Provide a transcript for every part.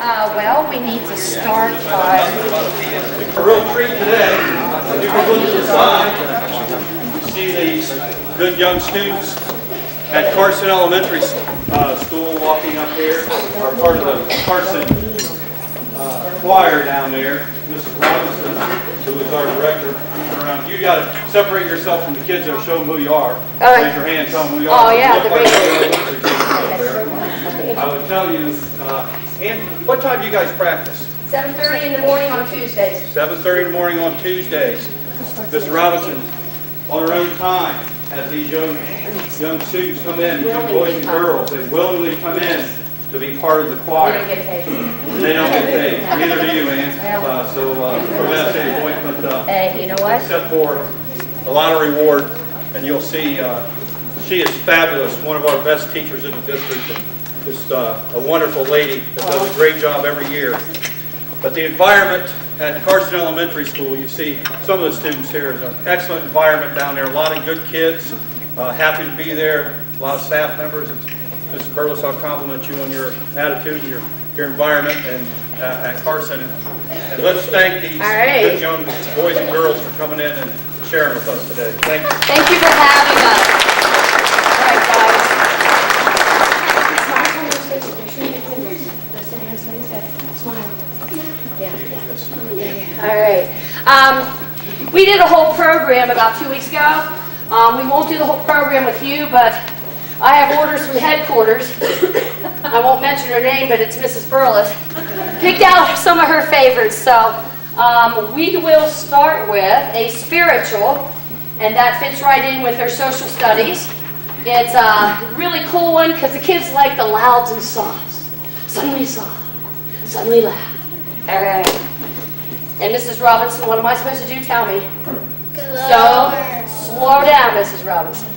Well, we need to start by... A real treat today. You can look to the side. See these good young students at Carson Elementary School walking up here, are part of the Carson choir down there. Mrs. Robinson, who is our director. Around. You got to separate yourself from the kids and show them who you are. Raise your hand, tell them who you are. Oh, yeah, the I would tell you, and what time do you guys practice? 7:30 in the morning on Tuesdays. 7:30 in the morning on Tuesdays. Mrs. Robinson, on her own time, has these young students come in, young boys and girls. They willingly come in to be part of the choir. They don't get paid. They don't get paid. Neither do you, Ann. So for that appointment, you know what? except for a lot of reward, and you'll see she is fabulous, one of our best teachers in the district, and just a wonderful lady that does a great job every year. But the environment at Carson Elementary School, you see some of the students here, is an excellent environment down there. A lot of good kids, happy to be there. A lot of staff members. Mrs. Burles, I'll compliment you on your attitude, your environment, and at Carson. And let's thank these good young boys and girls for coming in and sharing with us today. Thank you. Thank you for having us. All right, guys. Smile. Yeah. All right. We did a whole program about 2 weeks ago. We won't do the whole program with you, but I have orders from headquarters. I won't mention her name, but it's Mrs. Burles. Picked out some of her favorites. So we will start with a spiritual, and that fits right in with her social studies. It's a really cool one because the kids like the louds and softs. Suddenly soft, suddenly loud. All right. And Mrs. Robinson, what am I supposed to do? Tell me. Slow down, Mrs. Robinson.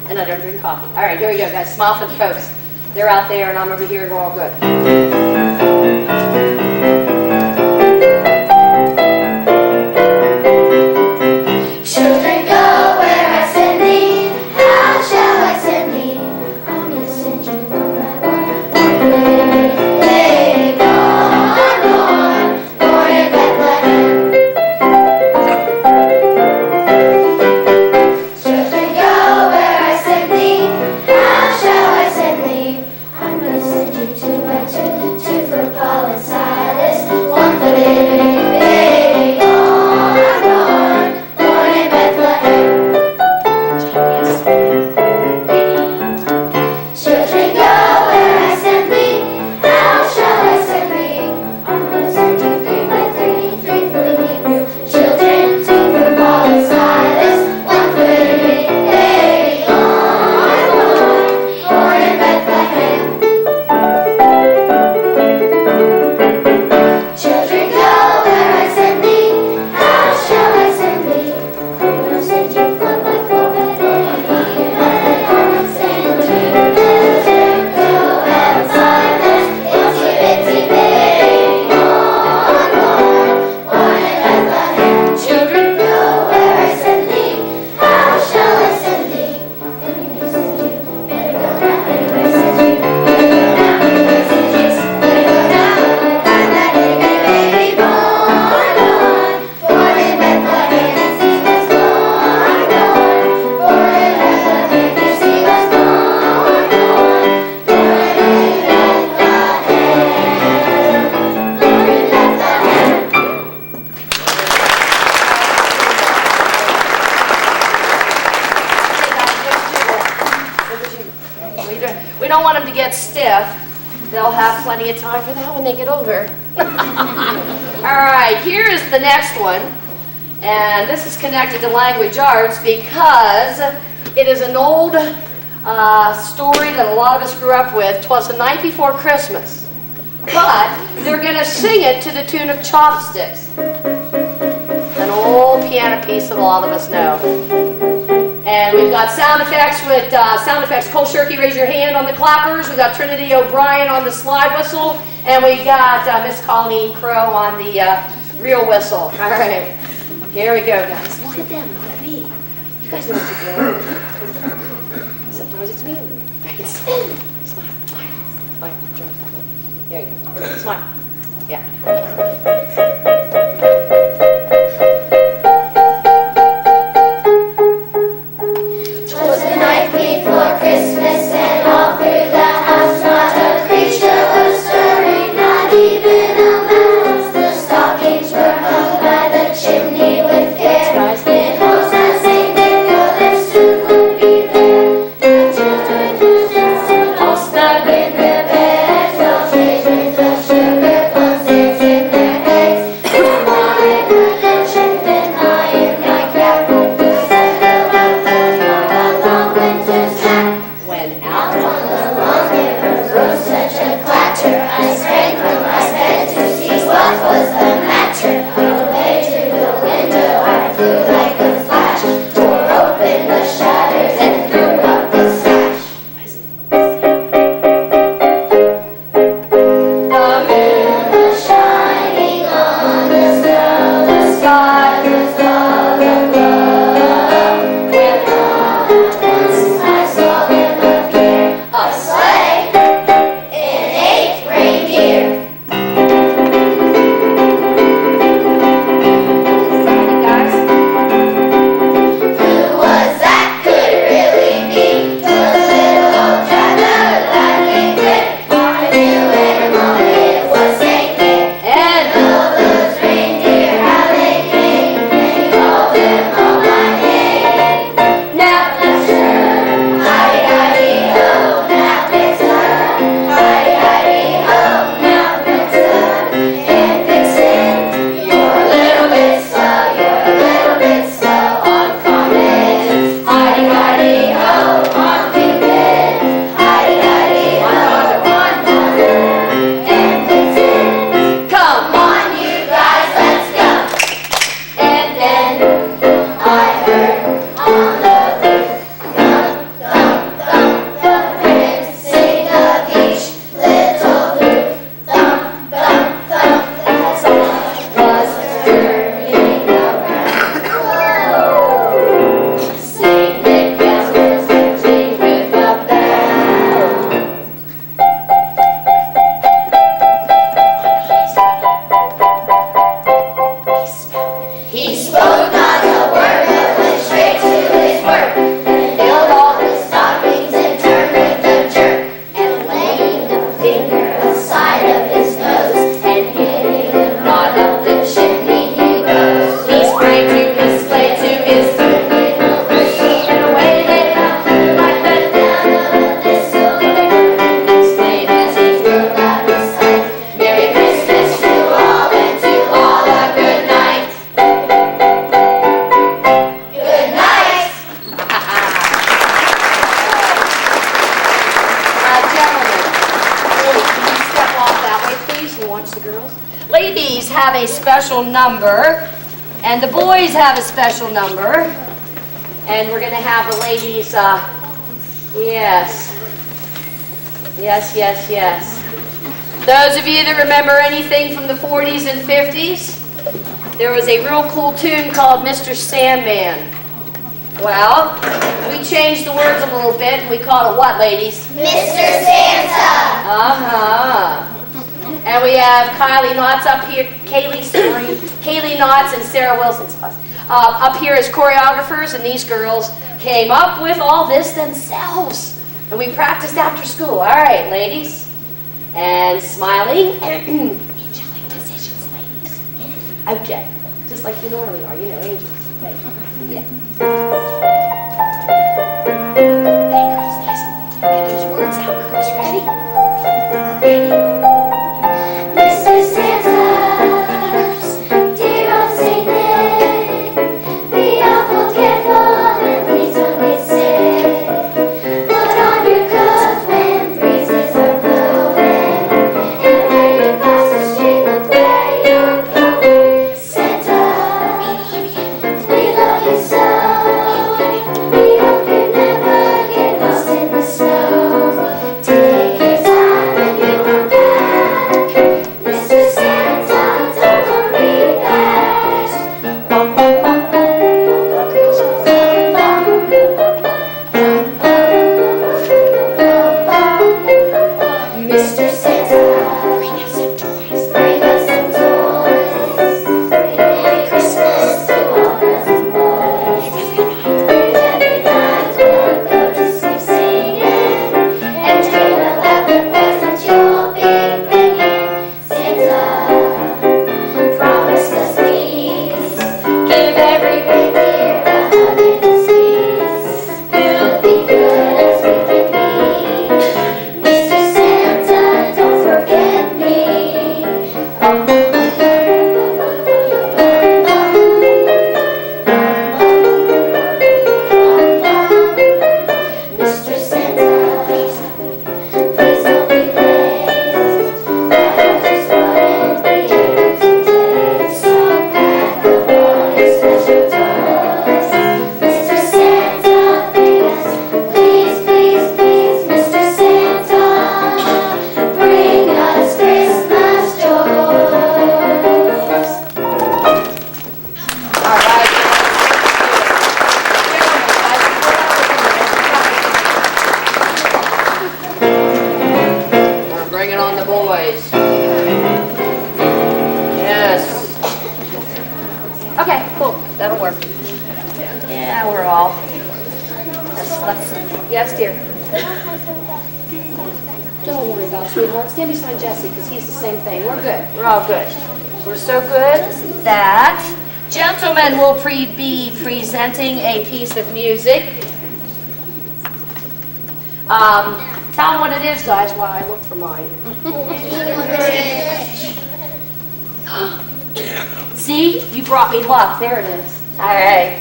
And I don't drink coffee. All right, here we go, guys. Smile for the folks. They're out there, and I'm over here, and we're all good. We don't want them to get stiff. They'll have plenty of time for that when they get older. All right, here is the next one. And this is connected to language arts because it is an old story that a lot of us grew up with. 'Twas the night before Christmas. But they're going to sing it to the tune of Chopsticks. An old piano piece that a lot of us know. And we've got sound effects with sound effects. Cole Shirky, raise your hand on the clappers. We've got Trinity O'Brien on the slide whistle. And we got Miss Colleen Crow on the real whistle. All right. Here we go, guys. Look at them, not at me. You guys know what you're doing. Sometimes it's me. Right. Smile. Smile. Smile. There you go. Smile. Yeah. Twas the night before Christmas, and all through the house not a creature was stirring, not even a mouse. The stockings were hung by the chimney with care. In hopes that St. Nicholas soon would be there. All snug in their beds, well changed with the sugar plums dancing their eggs. Come on, chicken, I am my cat. When out On the lawn there arose such a clatter, I sprang from my bed to see what was the matter. Away to the window I flew like a flash, tore open the shutters and threw up the sash. The moon was shining on the snow, the sky was all aglow. When all at once I saw him appear, a sleigh and 8 reindeer. guys. Who was that? Could it really be? 'Twas little old driver laughing quick. I knew in a moment it was Saint Nick. And All those reindeer, how they came, and he called them all by name. now, Hidey-hidey-ho, now Vixen. Hidey-hidey-ho, now Vixen. And Vixen, you're a little bit slow, you're a little bit slow on comet. Hidey-hidey-ho, on Cupid. Hidey-hidey-ho, on Mother. And Vixen, come on you guys, let's go. And then I heard on the roof, thump, thump, thump, the prince sing of each little hoof. Thump, thump, thump, as I was turning around. Whoa! Saint Nicholas was marching with a bell. He spoke not a word, but went straight to his work, and filled all his stockings and turned with a jerk, and laying a finger aside of his nose, and hitting him not up the chimney he rose. He sprang to his sleigh, to his three little whistle, and away they flew like the down of a thistle. Sleigh as he drove out of sight. Merry Christmas to all, and to all a good night. Good night. Gentlemen, can you step off that way, please, and watch the girls? Ladies have a special number, and the boys have a special number. And we're going to have the ladies, yes. Yes, yes, yes. Those of you that remember anything from the 40s and 50s, there was a real cool tune called Mr. Sandman. Well, we changed the words a little bit, and we called it what, ladies? Mr. Santa. Uh-huh. And we have Kylie Knotts up here, Kaylee Knotts and Sarah Wilson up here as choreographers, and these girls came up with all this themselves. And we practiced after school. All right, ladies. And smiling. Angelic positions, ladies. Okay. Just like you normally are, you know, angels. Right. Yeah. Hey, girls, listen. Get those words out, girls. Ready? Ready? Mr. Santa, dear old Saint Nick, be awful careful and please don't get sick. Put on your coat when breezes are blowing, and when you cross the street, look where you're going. Santa, we love you so. We hope you never get it on the boys. Yes. Okay, cool. That'll work. Yeah, we're all. Yes, dear. Don't worry about it, sweetheart. Stand beside Jesse because he's the same thing. We're good. We're all good. We're so good that gentlemen will be presenting a piece of music. Tell them what it is, guys, while I look for mine. See? You brought me luck. There it is. All right.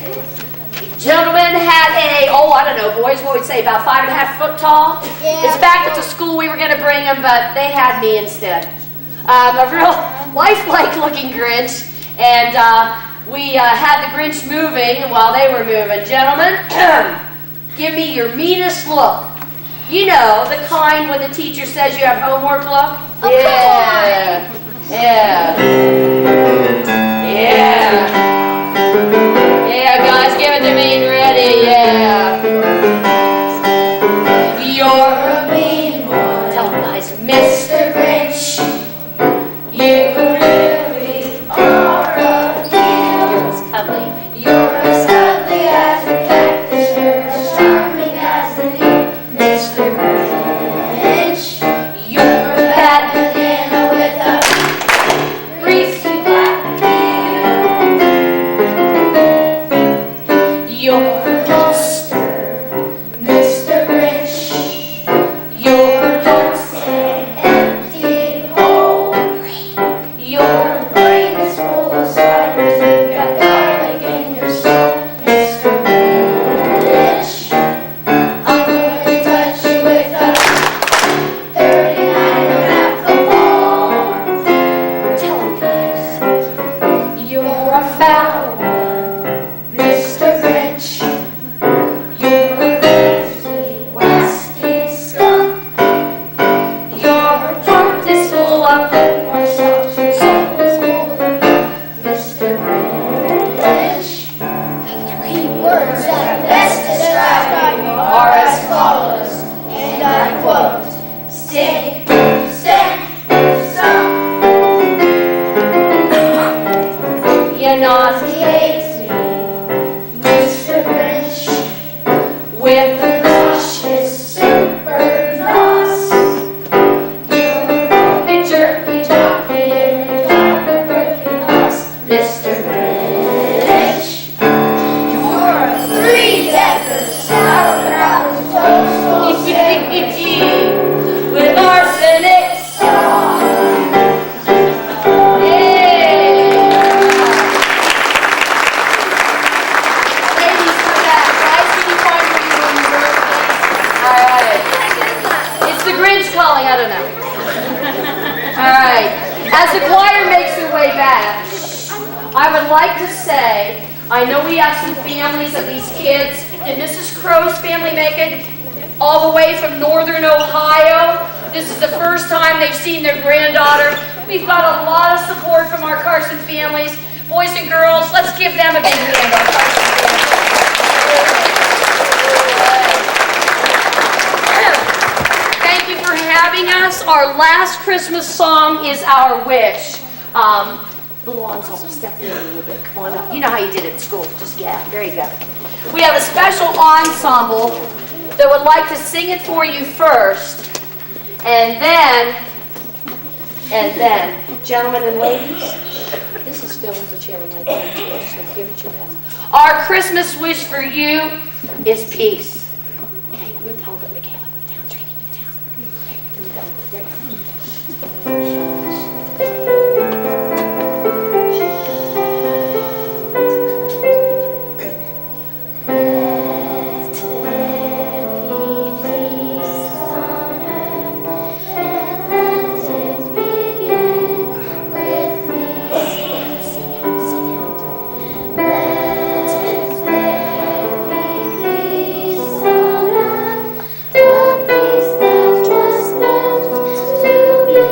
Gentlemen had I don't know, boys, what would we say, about 5.5 foot tall? Yeah. It's back at the school we were going to bring them, but they had me instead. A real lifelike looking Grinch, and we had the Grinch moving while they were moving. Gentlemen, give me your meanest look. You know, the kind when the teacher says you have homework look? Oh, Yeah. Yeah. Yeah. Yeah, guys, give it to me. Ready? Yeah. You're a mean one. Tell them, guys. Mr. Grinch. You really are a deal. You're as cuddly. You're as cuddly as a cactus. You're as charming as an eel. Mr. Grinch. You're a bad banana with a greasy black peel. You're a monster, Mr. Grinch. Your heart's an empty hole. Your brain is full of spiders. You've got garlic in your soul, Mr. Grinch. I'm gonna touch you with a 39.5 ball. Tell 'em, guys. You're a foul one, Mr. Grinch. You're a nasty, wasty skunk. Your heart is full of more salt. Your soul is full of Mr. Grinch. The 3 words that best describe you are as follows, and I quote, stink, stank, stunk. You nauseate me, Mr. Grinch, with a nauseous super nos. You're a jerky jockey and you have a crooked nose, Mr. Grinch. You're a 3-decker sauerkraut with toast on with arsenic sauce. Ladies, for that. Guys, can you find what you're doing your please? All right. It's the Grinch calling. I don't know. All right. As the choir makes their way back, I would like to say, I know we have some families of these kids. Did Mrs. Crow's family make it all the way from northern Ohio? This is the first time they've seen their granddaughter. We've got a lot of support from our Carson families. Boys and girls, let's give them a big hand, our Carson families. Thank you for having us. Our last Christmas song is Our Wish. Little ensemble, step in a little bit. Come on up. You know how you did it in school. Just, yeah, there you go. We have a special ensemble that would like to sing it for you first. And then, gentlemen and ladies, this is filled with a chair like that, so give it your best. Our Christmas wish for you is peace. Okay, move down a bit, Michaela. Move down, Trini, move down. Okay, here we go. There you go. Peace that was meant to be.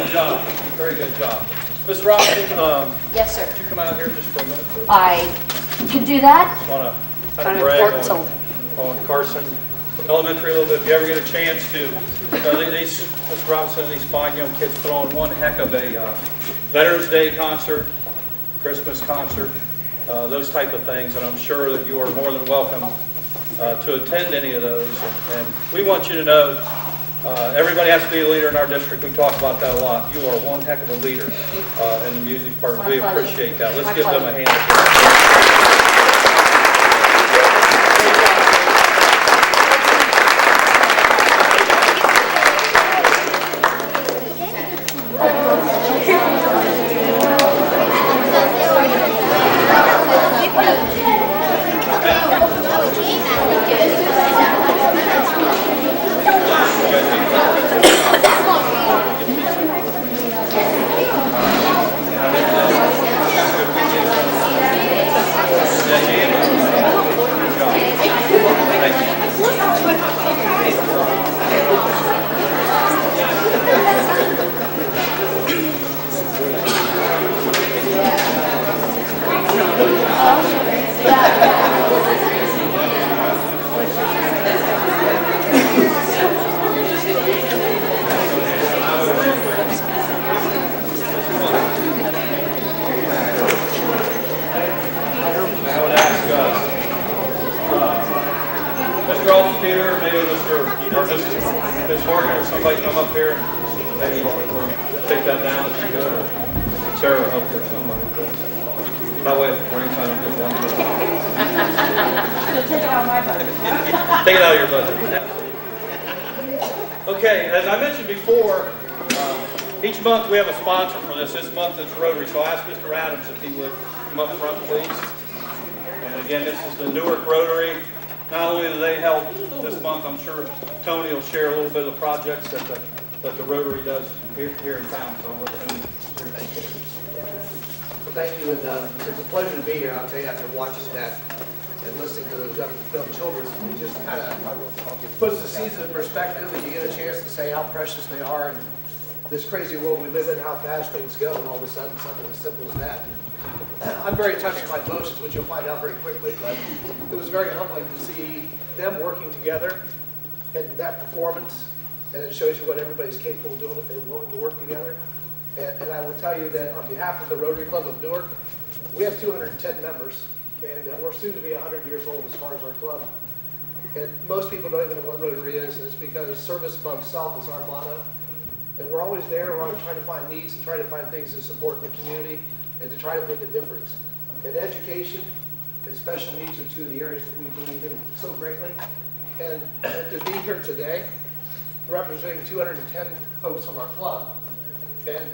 good job. Very good job. Ms. Robinson, Yes, sir. could you come out here just for a minute, please? I can do that. Just want to kind Kind of of brag important on Carson Elementary a little bit. If you ever get a chance to, Ms. Robinson and these fine young kids put on one heck of a Veterans Day concert, Christmas concert, those type of things, and I'm sure that you are more than welcome to attend any of those. And we want you to know, everybody has to be a leader in our district. We talk about that a lot. You are one heck of a leader in the music department. We appreciate that. Let's give them a hand. Ms. Morgan or somebody come up here and maybe take that down if you could, or Sarah up there, somebody. That way, if it breaks, I don't get one. Take it out of your budget. Okay, as I mentioned before, each month we have a sponsor for this. This month it's Rotary, so I asked Mr. Adams if he would come up front, please. And again, this is the Newark Rotary. Not only do they help this month, I'm sure Tony will share a little bit of the projects that the Rotary does here in town. So I'll let him. Well, thank you, and it's a pleasure to be here. I'll tell you, after watching that and listening to those young children, it just kind of puts the season in perspective, and you get a chance to say how precious they are, and this crazy world we live in, how fast things go, and all of a sudden something as simple as that. I'm very touched by emotions, which you'll find out very quickly, but it was very humbling to see them working together and that performance, and it shows you what everybody's capable of doing if they're willing to work together. And I will tell you that on behalf of the Rotary Club of Newark, we have 210 members, and we're soon to be 100 years old as far as our club. And most people don't even know what Rotary is, and it's because service above self is our motto. And we're always there, we're always trying to find needs and trying to find things to support in the community and to try to make a difference. And education and special needs are two of the areas that we believe in so greatly. And to be here today, representing 210 folks from our club, and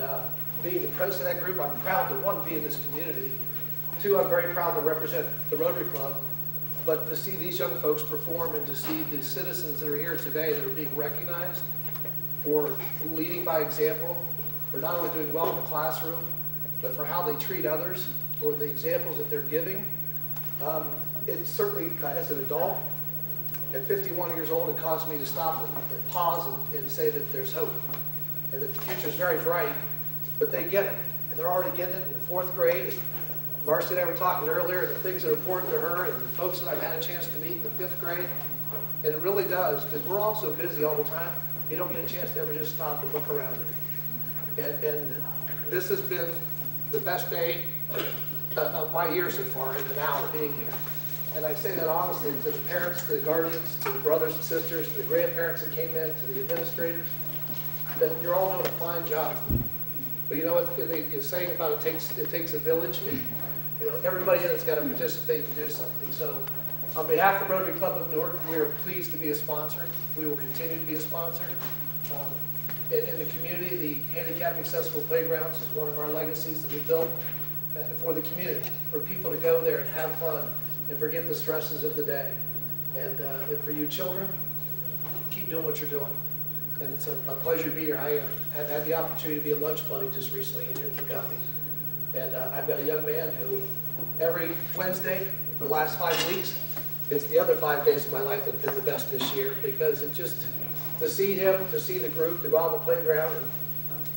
being the president of that group, I'm proud to, one, be in this community. Two, I'm very proud to represent the Rotary Club. But to see these young folks perform and to see the citizens that are here today that are being recognized for leading by example, for not only doing well in the classroom, but for how they treat others, or the examples that they're giving. It certainly, as an adult, at 51 years old, it caused me to stop and pause and say that there's hope, and that the future is very bright, but they get it, and they're already getting it in the 4th grade. Marcy and I were talking earlier, the things that are important to her, and the folks that I've had a chance to meet in the 5th grade, and it really does, because we're all so busy all the time, you don't get a chance to ever just stop and look around it. And this has been the best day of my year so far, in an hour being here. And I say that honestly to the parents, to the guardians, to the brothers and sisters, to the grandparents that came in, to the administrators, that you're all doing a fine job. But you know what you're saying about it takes a village. You know, everybody in it's got to participate and do something. So on behalf of Rotary Club of Newark, we are pleased to be a sponsor. We will continue to be a sponsor. In the community, the handicap accessible playgrounds is one of our legacies that we built for the community, for people to go there and have fun and forget the stresses of the day. And for you children, keep doing what you're doing. And it's a pleasure to be here. I have had the opportunity to be a lunch buddy just recently in Kentucky. And I've got a young man who every Wednesday for the last 5 weeks, it's the other 5 days of my life that have been the best this year, because it just, to see him, to see the group, to go out on the playground,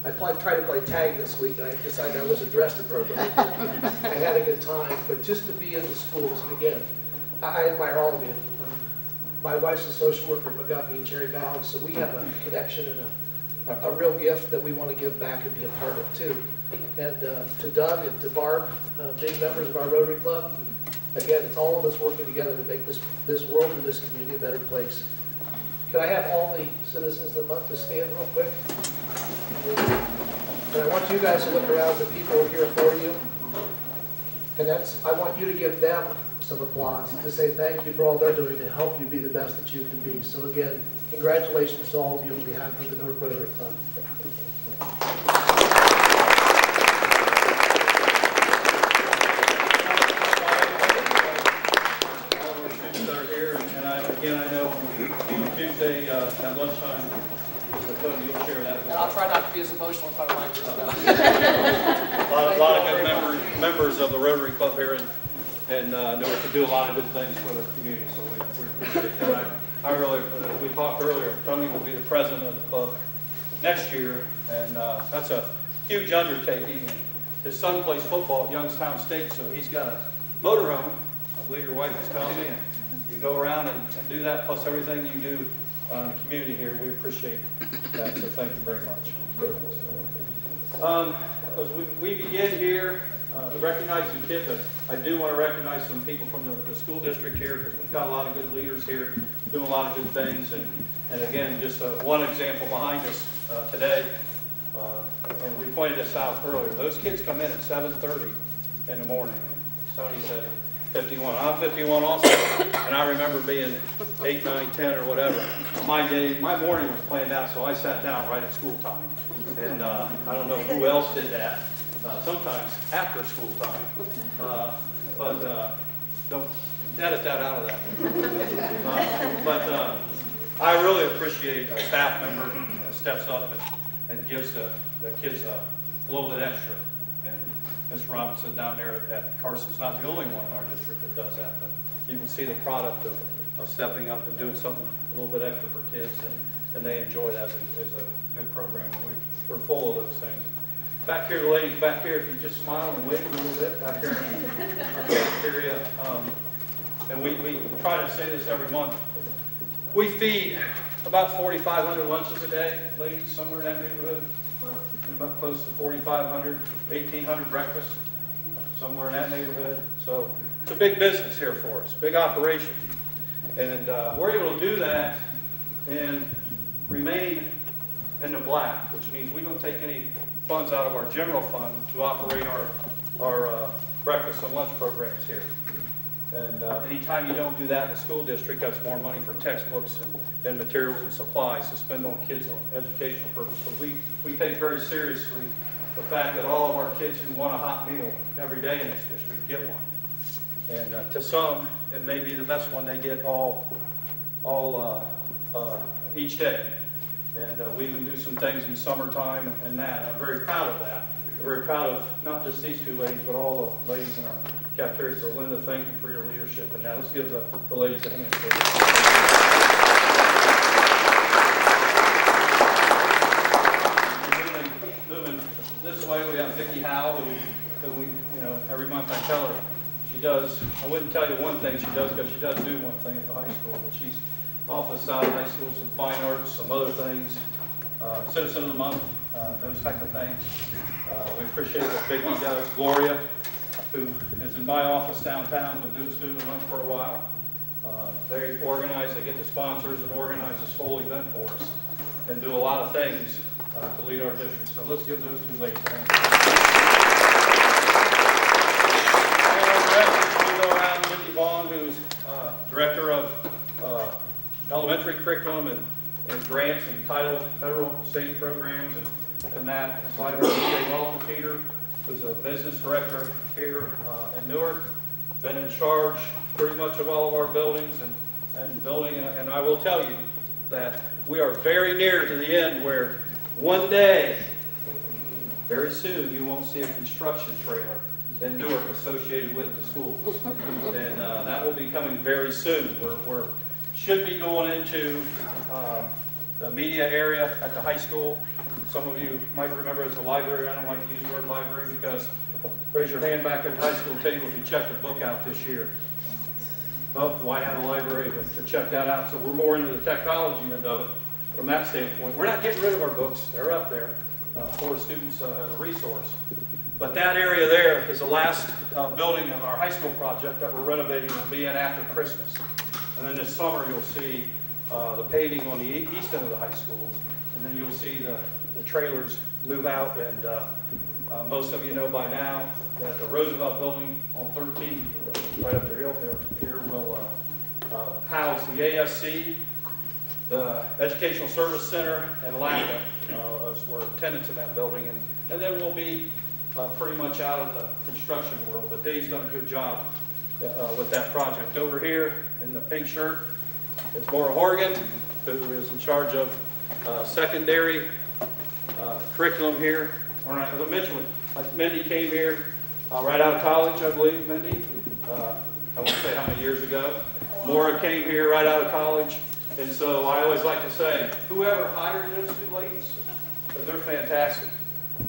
tried to play tag this week, and I decided I wasn't dressed appropriately. I had a good time, but just to be in the schools, and again, I admire all of you. My wife's a social worker at McGuffey in Cherry Valley, so we have a connection and a real gift that we want to give back and be a part of too. And to Doug and to Barb, being members of our Rotary Club, again, it's all of us working together to make this world and this community a better place. Can I have all the citizens of the month to stand real quick? And I want you guys to look around the people who are here for you. And I want you to give them some applause to say thank you for all they're doing to help you be the best that you can be. So again, congratulations to all of you on behalf of the Newark Rotary Club. Again, I know Tuesday at lunchtime, Tony, you'll share that with And I'll try not to be as emotional in front of my group. a lot of good members of the Rotary Club here in Newark to do a lot of good things for the community, so we appreciate that. I really, we talked earlier, Tony will be the president of the club next year, and that's a huge undertaking. His son plays football at Youngstown State, so he's got a motorhome. I believe your wife was telling me. You go around and do that, plus everything you do in the community here. We appreciate that, so thank you very much. As we begin here, recognizing kids, I do want to recognize some people from the school district here, because we've got a lot of good leaders here doing a lot of good things. And again, just one example behind us today, and we pointed this out earlier. Those kids come in at 7:30 in the morning. Tony said 51. I'm 51 also, and I remember being 8, 9, 10 or whatever. My morning was planned out, so I sat down right at school time. And I don't know who else did that. Sometimes after school time. But don't edit that out of that. But I really appreciate a staff member that steps up and gives the kids a little bit extra. And Mr. Robinson down there at Carson's not the only one in our district that does that, but you can see the product of stepping up and doing something a little bit extra for kids, and they enjoy that as a good program. We're full of those things. Back here, the ladies back here, if you just smile and wave a little bit back here in our cafeteria. And we try to say this every month. We feed about 4,500 lunches a day, ladies, somewhere in that neighborhood. About close to 4,500, 1,800 breakfasts, somewhere in that neighborhood. So it's a big business here for us, big operation. And we're able to do that and remain in the black, which means we don't take any funds out of our general fund to operate our breakfast and lunch programs here. And anytime you don't do that in the school district, that's more money for textbooks and materials and supplies to spend on kids on educational purposes. So we take very seriously the fact that all of our kids who want a hot meal every day in this district get one. And to some, it may be the best one they get each day. And we even do some things in summertime and that. And I'm very proud of that. I'm very proud of not just these two ladies, but all the ladies in our cafeteria. So Linda, thank you for your leadership. And now let's give the ladies a hand. Moving this way, we have Vicki Howe, who we, every month I tell her she does. I wouldn't tell you one thing she does, because she does do one thing at the high school, but she's office out of high school, some fine arts, some other things, Citizen of the Month, those type of things. We appreciate what Vicki does. Gloria, who is in my office downtown, been doing Student of the Month for a while. They organize, they get the sponsors and organize this whole event for us and do a lot of things to lead our district. So let's give those two ladies a hand. And the rest, we go around, Wendy Vaughn, who's Director of Elementary Curriculum and Grants and Title Federal State Programs and that. So I heard Jay Walton Peter, who's a Business Director here in Newark, been in charge pretty much of all of our buildings and building. And I will tell you that we are very near to the end where one day, very soon, you won't see a construction trailer in Newark associated with the schools. And that will be coming very soon. We're should be going into the media area at the high school. some of you might remember as a library. I don't like to use the word library because raise your hand back at the high school table if you checked a book out this year. Well, why have a library to check that out? So we're more into the technology end of it from that standpoint. We're not getting rid of our books. They're up there for students as a resource. But that area there is the last building of our high school project that we're renovating. Will be in after Christmas. And then this summer you'll see the paving on the east end of the high school. And then you'll see the trailers move out. And most of you know by now that the Roosevelt building on 13, right up the hill here will house the ASC, the Educational Service Center, and LACA as we're tenants of that building. And then we'll be pretty much out of the construction world. But Dave's done a good job with that project. Over here in the pink shirt is Maura Horgan, who is in charge of secondary curriculum here. As I mentioned, like Mindy came here right out of college, I believe, Mindy. I won't say how many years ago. Maura came here right out of college. And so I always like to say, whoever hired those two ladies, because they're fantastic.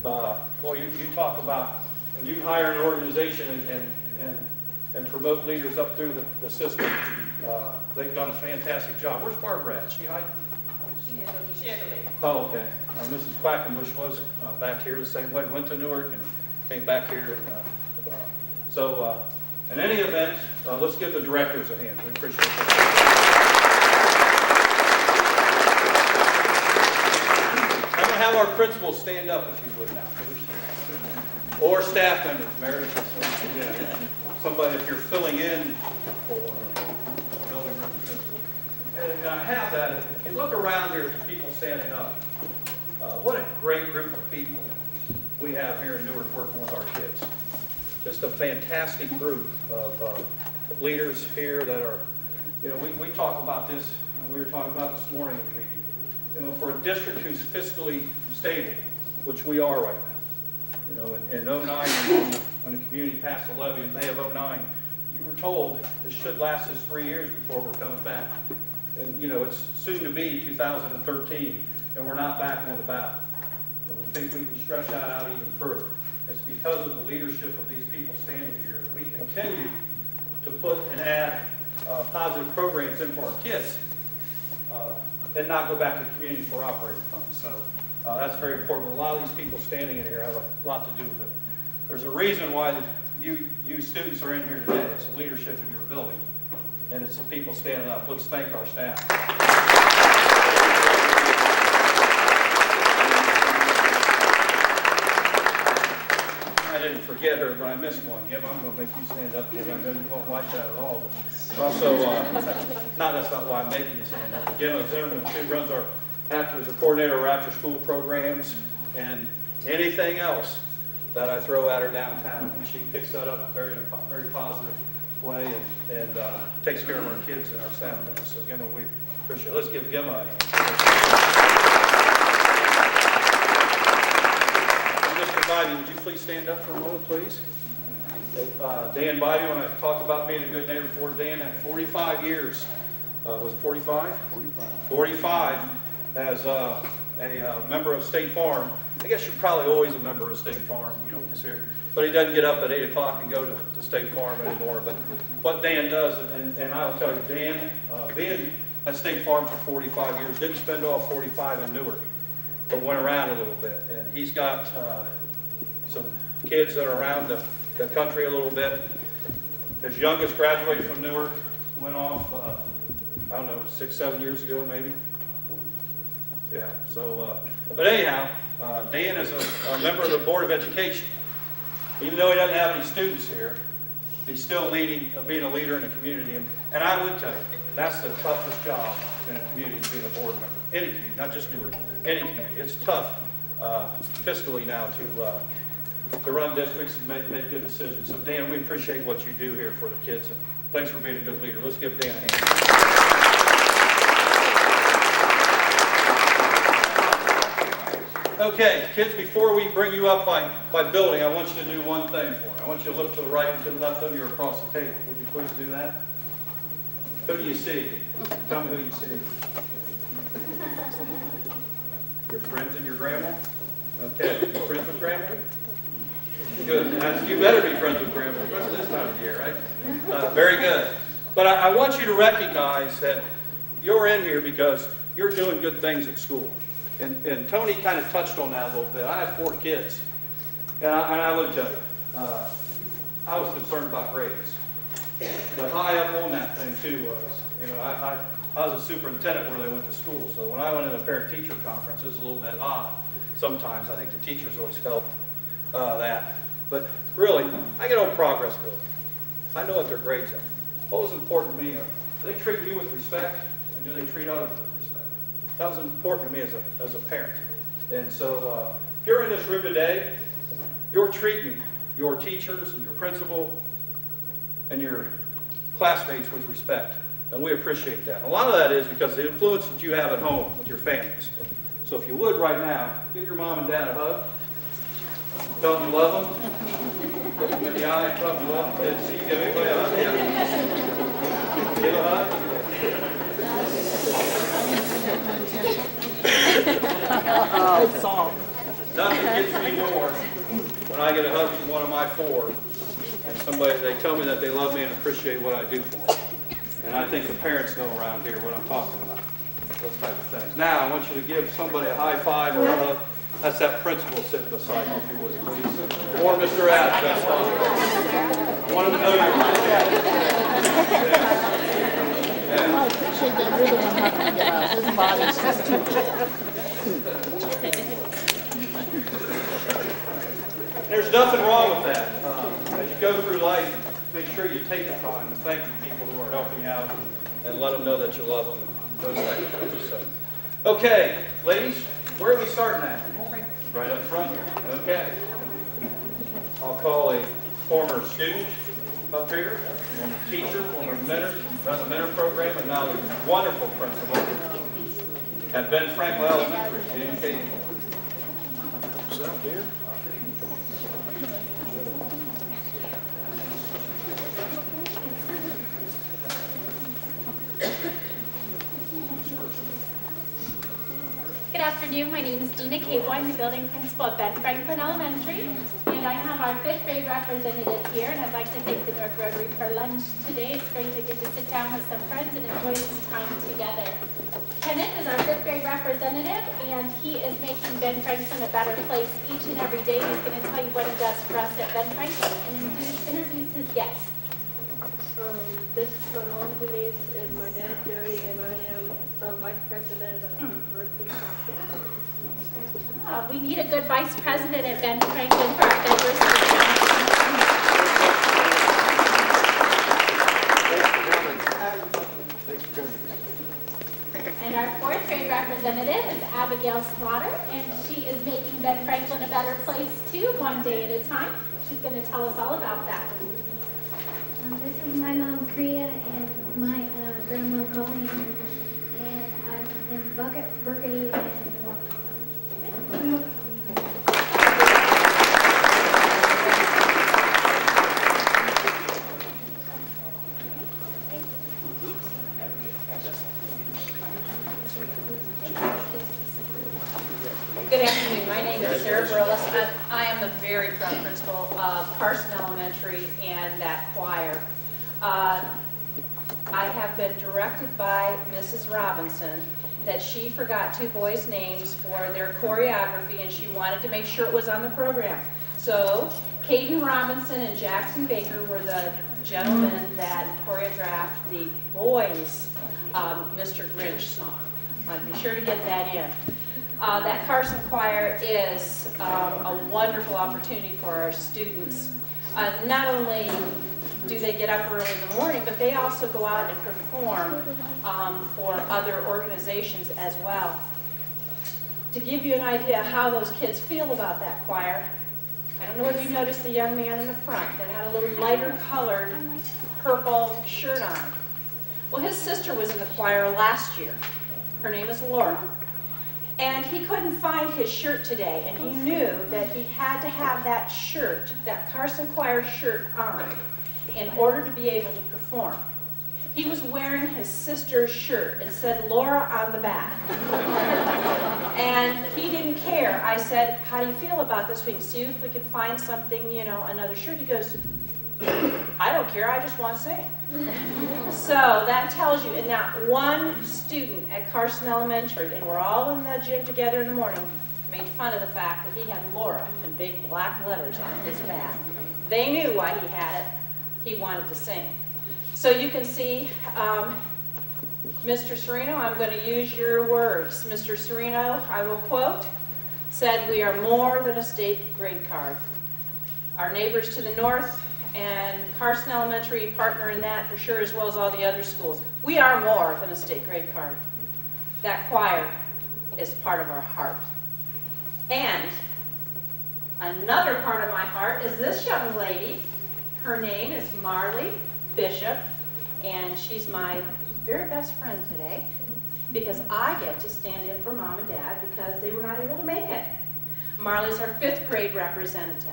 Boy, you talk about, when you hire an organization and promote leaders up through the system, they've done a fantastic job. Where's Barbara at? She hiding? She had to leave. Oh, okay. Mrs. Quackenbush was back here the same way. Went to Newark and came back here. And so, in any event, let's give the directors a hand. We appreciate it. I'm going to have our principals stand up if you would now. Or staff members, Mary. Somebody, if you're filling in for building principal. And I have that. If you look around here at the people standing up, what a great group of people we have here in Newark working with our kids. Just a fantastic group of leaders here that are, we talk about this, we were talking about this morning at the meeting. For a district who's fiscally stable, which we are right now. In 09, when the community passed the levy in May of 09, you were told this should last us 3 years before we're coming back. And, it's soon to be 2013, and we're not back on the ballot. And we think we can stretch that out even further. It's because of the leadership of these people standing here that we continue to put and add positive programs in for our kids and not go back to the community for operating funds. So that's very important. A lot of these people standing in here have a lot to do with it. There's a reason why you students are in here today. It's the leadership in your building, and it's the people standing up. Let's thank our staff. I didn't forget her, but I missed one. Gim, I'm going to make you stand up because I know you won't like that at all. But also, that's not why I'm making you stand up. Gim Zimmerman, she runs our is a coordinator of after-school programs and anything else that I throw at her downtown. And she picks that up in a very positive way and takes care of our kids and our staff members. So, Gemma, we appreciate it. Let's give Gemma a hand. Mr. Biden, would you please stand up for a moment, please? Dan Biden, when I talked about being a good neighbor for Dan, had 45 years. Was it 45? 45 as a member of State Farm. I guess you're probably always a member of State Farm. You don't consider, but he doesn't get up at 8 o'clock and go to State Farm anymore. But what Dan does, and I'll tell you, Dan, being at State Farm for 45 years, didn't spend all 45 in Newark, but went around a little bit. And he's got some kids that are around the country a little bit. His youngest graduated from Newark, went off, I don't know, 6, 7 years ago maybe. Yeah, so, but anyhow, Dan is a member of the Board of Education. Even though he doesn't have any students here, he's still being a leader in the community. And I would tell you, that's the toughest job in a community, being a board member. Any community, not just Newark, any community. It's tough fiscally now to run districts and make good decisions. So Dan, we appreciate what you do here for the kids, and thanks for being a good leader. Let's give Dan a hand. Okay, kids, before we bring you up by building, I want you to do one thing for me. I want you to look to the right and to the left of you across the table. Would you please do that? Who do you see? Tell me who you see. Your friends and your grandma? Okay. You friends with grandma? Good. You better be friends with grandma, especially this time of year, right? Very good. But I want you to recognize that you're in here because you're doing good things at school. And Tony kind of touched on that a little bit. I have 4 kids. And I would tell you, I was concerned about grades. But high up on that thing too was, I was a superintendent where they went to school. So when I went to the parent-teacher conference, it was a little bit odd. Sometimes I think the teachers always felt that. But really, I get on progress bills. I know what their grades are. What was important to me are, do they treat you with respect, and do they treat others with respect? That was important to me as a parent. And so if you're in this room today, you're treating your teachers and your principal and your classmates with respect. And we appreciate that. And a lot of that is because of the influence that you have at home with your families. So if you would right now, give your mom and dad a hug. Tell them you love them. Look them in the eye and tell them you love them. Didn't see you give anybody a hug. Yeah. Give a hug. Nothing gets me more when I get a hug from one of my 4 and somebody, they tell me that they love me and appreciate what I do for them. And I think the parents know around here what I'm talking about, those type of things. Now, I want you to give somebody a high five or a hug. That's that principal sitting beside you, if you would, please. Or Mr. Adams, that's fine. I want them to know you're my dad. I appreciate they really don't have to get out. His body's just too. There's nothing wrong with that. As you go through life, make sure you take the time and thank the people who are helping you out and let them know that you love them and those type of things. So, okay, ladies, where are we starting at? Right up front here. Okay. I'll call a former student up here, former teacher, former mentor, run the mentor program, and now a wonderful principal at Ben Franklin Elementary. Dan Katie. What's up, dear? Good afternoon, my name is Dina Cable. I'm the building principal at Ben Franklin Elementary, and I have our 5th grade representative here, and I'd like to thank the North Rotary for lunch today. It's great to get to sit down with some friends and enjoy some time together. Kenneth is our 5th grade representative, and he is making Ben Franklin a better place each and every day. He's going to tell you what he does for us at Ben Franklin and introduce his guests. This is my mom, Denise, and my dad, Jody, and I am the vice president of diversity council. We need a good vice president at Ben Franklin for our diversity. Thanks for coming. And our 4th grade representative is Abigail Slaughter, and she is making Ben Franklin a better place too, one day at a time. She's going to tell us all about that. This is my mom, Priya, and my grandma, Colleen, and I'm in Bucket Brigade and Good afternoon. My name is Sarah Burles. I am the very proud principal of Carson Elementary and that choir. I have been directed by Mrs. Robinson that she forgot 2 boys' names for their choreography, and she wanted to make sure it was on the program. So Caden Robinson and Jackson Baker were the gentlemen that choreographed the boys' Mr. Grinch song. I'll be sure to get that in. That Carson Choir is a wonderful opportunity for our students. Not only do they get up early in the morning, but they also go out and perform for other organizations as well. To give you an idea how those kids feel about that choir, I don't know if you noticed the young man in the front that had a little lighter colored purple shirt on. Well, his sister was in the choir last year. Her name is Laura. And he couldn't find his shirt today, and he knew that he had to have that shirt, that Carson Choir shirt on, in order to be able to perform. He was wearing his sister's shirt. It said Laura on the back. And he didn't care. I said, how do you feel about this? We can see if we can find something, you know, another shirt. He goes, I don't care, I just want to sing. So that tells you, and not one student at Carson Elementary, and we're all in the gym together in the morning, made fun of the fact that he had Laura in big black letters on his back. They knew why he had it. He wanted to sing. So you can see, Mr. Sereno, I'm going to use your words. Mr. Sereno, I will quote, said, we are more than a state grade card. Our neighbors to the north and Carson Elementary partner in that for sure, as well as all the other schools. We are more than a state grade card. That choir is part of our heart. And another part of my heart is this young lady. Her name is Marley Bishop, and she's my very best friend today because I get to stand in for Mom and Dad because they were not able to make it. Marley's our 5th grade representative.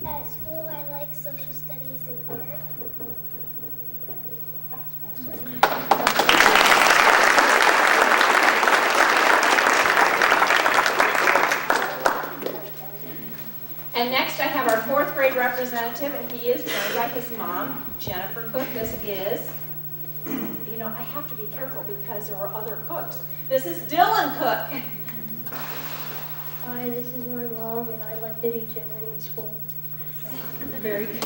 At school, I like social studies and art. And next I have our 4th grade representative, and he is joined by his mom, Jennifer Cook. This is, you know, I have to be careful because there were other cooks. This is Dylan Cook. Hi, this is my mom, and I like to teach in school. Very good.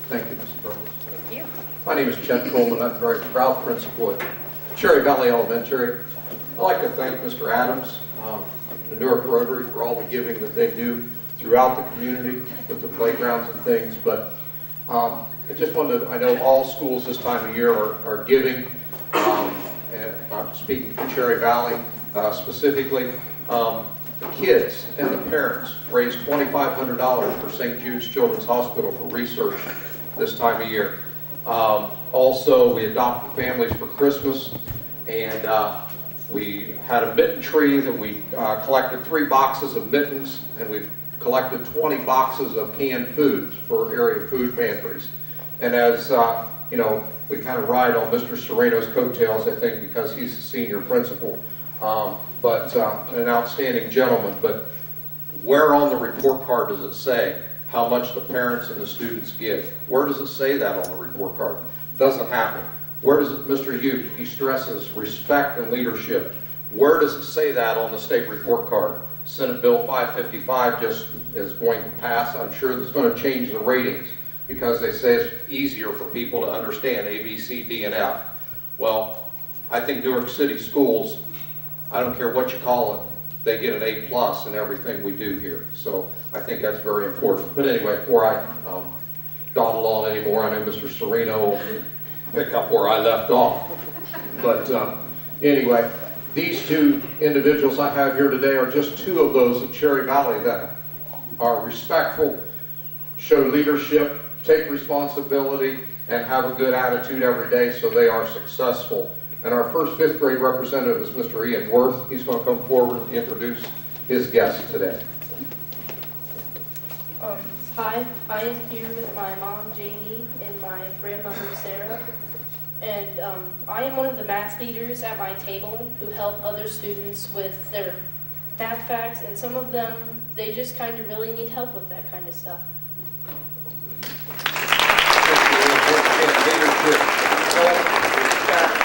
Thank you, Mr. Burns. Thank you. My name is Chet Coleman. I'm a very proud principal at Cherry Valley Elementary. I'd like to thank Mr. Adams, the Newark Rotary, for all the giving that they do throughout the community with the playgrounds and things. But I just wanted to, I know all schools this time of year are giving, and I'm speaking for Cherry Valley specifically. The kids and the parents raised $2,500 for St. Jude's Children's Hospital for research this time of year. Also, we adopted families for Christmas, and we had a mitten tree that we collected 3 boxes of mittens, and we've collected 20 boxes of canned foods for area food pantries. And as you know, we kind of ride on Mr. Sereno's coattails, I think, because he's the senior principal, but an outstanding gentleman. But where on the report card does it say how much the parents and the students give? Where does it say that on the report card? Doesn't happen. Where does it, Mr. Ute, he stresses respect and leadership. Where does it say that on the state report card? Senate Bill 555 just is going to pass. I'm sure that's going to change the ratings because they say it's easier for people to understand A, B, C, D, and F. Well, I think Newark City schools, I don't care what you call it, they get an A+ in everything we do here. So I think that's very important. But anyway, before I dawdle on anymore, I know Mr. Sereno will pick up where I left off. But anyway, these 2 individuals I have here today are just 2 of those at Cherry Valley that are respectful, show leadership, take responsibility, and have a good attitude every day so they are successful. And our first 5th grade representative is Mr. Ian Worth. He's going to come forward and introduce his guest today. Hi, I am here with my mom, Jamie, and my grandmother, Sarah. And I am one of the math leaders at my table who help other students with their math facts, and some of them, they just kind of really need help with that kind of stuff.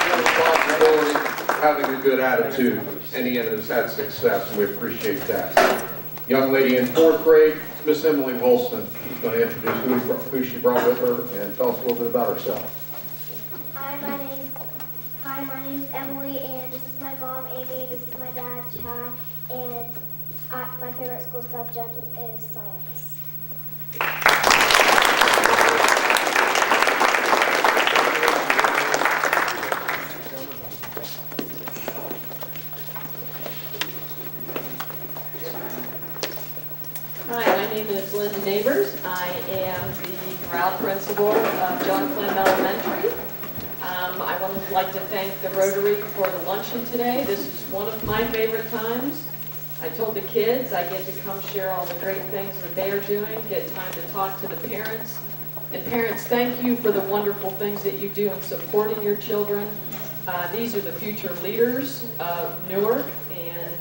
Responsibility, having a good attitude, and Ian has had success, and we appreciate that. Young lady in 4th grade, Miss Emily Wilson. She's going to introduce who she brought with her and tell us a little bit about herself. Hi, my name's Emily, and this is my mom, Amy. This is my dad, Chad, and my favorite school subject is science. Hi, my name is Linda Neighbors. I am the proud principal of John Flynn Elementary. I want to would like to thank the Rotary for the luncheon today. This is one of my favorite times. I told the kids I get to come share all the great things that they are doing, get time to talk to the parents. And parents, thank you for the wonderful things that you do in supporting your children. These are the future leaders of Newark, and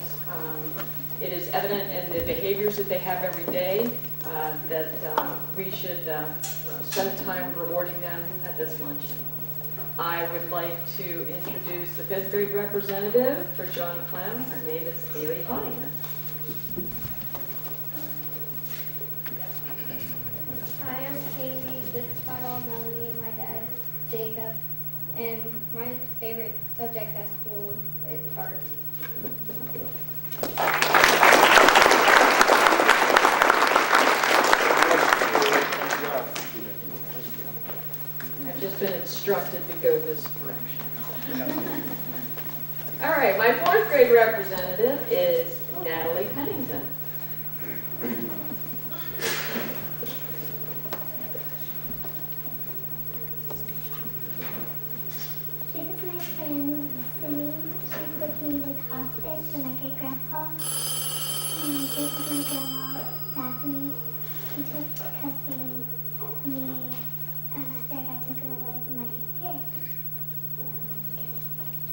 it is evident in the behaviors that they have every day that we should spend time rewarding them at this luncheon. I would like to introduce the 5th grade representative for John Clem. Her name is Kaylee Bonner. Hi, I'm Katie. This is my mom, Melanie, and my dad, Jacob. And my favorite subject at school is art. I've just been instructed to go this direction. All right, my 4th grade representative is Natalie Pennington. This is my friend, Cindy. She's with me with hospice and my great grandpa. And this is my grandma, Daphne. She took custody of me after I got taken away from my parents.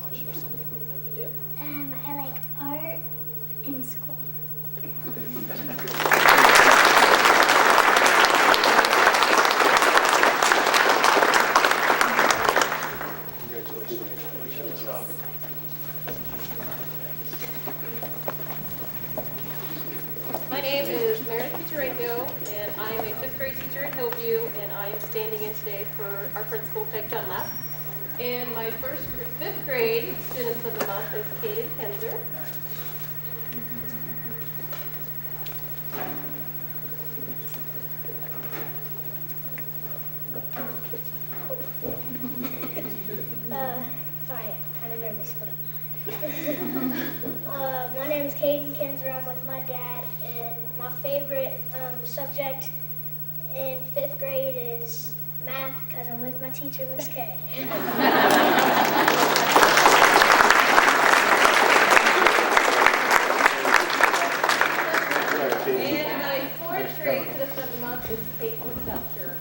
Want to share something that you'd like to do? I like art and school. My name is Meredith Picharenko, and I am a 5th grade teacher at Hillview, and I am standing in today for our principal, Peg Dunlap. And my 5th grade students of the month is Katie Kenzer. Sorry, kind of nervous. Hold up. My name is Katie Kinzer. I'm with my dad, and my favorite subject in 5th grade is math because I'm with my teacher, Miss K. And my 4th grade citizen of the month is Caitlin Belcher.